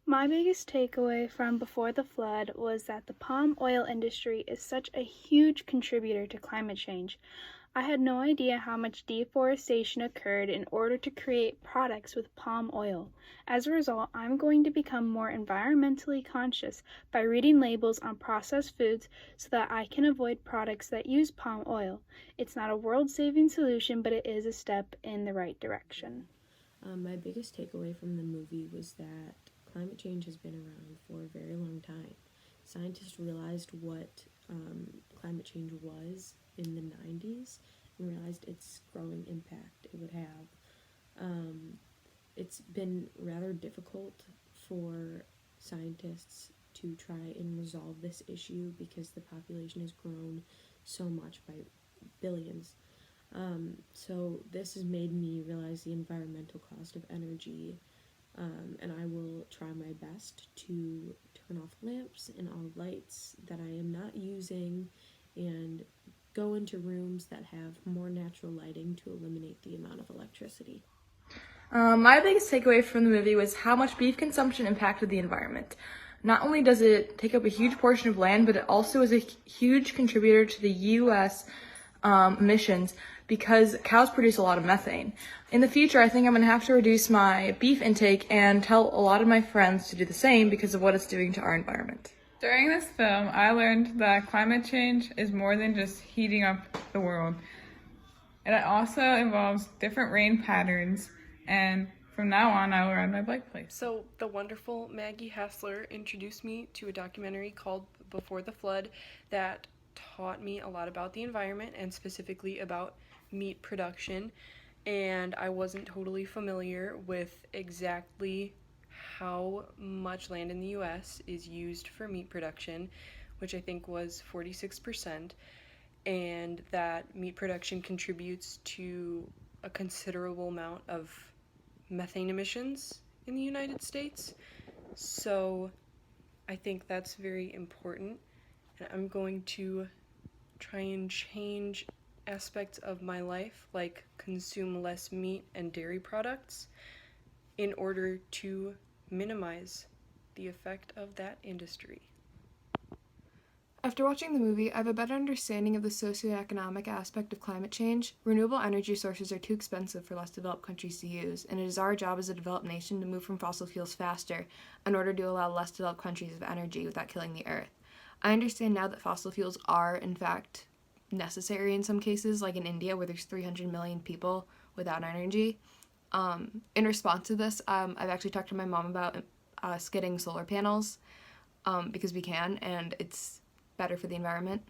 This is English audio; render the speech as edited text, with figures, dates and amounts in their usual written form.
My biggest takeaway from Before the Flood was that the palm oil industry is such a huge contributor to climate change. I had no idea how much deforestation occurred in order to create products with palm oil. As a result, I'm going to become more environmentally conscious by reading labels on processed foods so that I can avoid products that use palm oil. It's not a world-saving solution, but it is a step in the right direction. My biggest takeaway from the movie was that climate change has been around for a very long time. Scientists realized what climate change was in the 90s and realized its growing impact it would have. It's been rather difficult for scientists to try and resolve this issue because the population has grown so much by billions. So this has made me realize the environmental cost of energy, and I will try my best to turn off lamps and all lights that I am not using and go into rooms that have more natural lighting to eliminate the amount of electricity. My biggest takeaway from the movie was how much beef consumption impacted the environment. Not only does it take up a huge portion of land, but it also is a huge contributor to the U.S. Emissions because cows produce a lot of methane. In the future, I think I'm going to have to reduce my beef intake and tell a lot of my friends to do the same because of what it's doing to our environment. During this film, I learned that climate change is more than just heating up the world. It also involves different rain patterns, and from now on, I will ride my bike place. So, the wonderful Maggie Hassler introduced me to a documentary called Before the Flood that taught me a lot about the environment and specifically about meat production. And I wasn't totally familiar with exactly how much land in the US is used for meat production, which I think was 46%, and that meat production contributes to a considerable amount of methane emissions in the United States. So I think that's very important, and I'm going to try and change aspects of my life, like consume less meat and dairy products, in order to minimize the effect of that industry. After watching the movie, I have a better understanding of the socioeconomic aspect of climate change. Renewable energy sources are too expensive for less developed countries to use, and it is our job as a developed nation to move from fossil fuels faster in order to allow less developed countries of energy without killing the earth. I understand now that fossil fuels are, in fact, necessary in some cases, like in India where there's 300 million people without energy. In response to this, I've actually talked to my mom about us getting solar panels because we can, and it's better for the environment.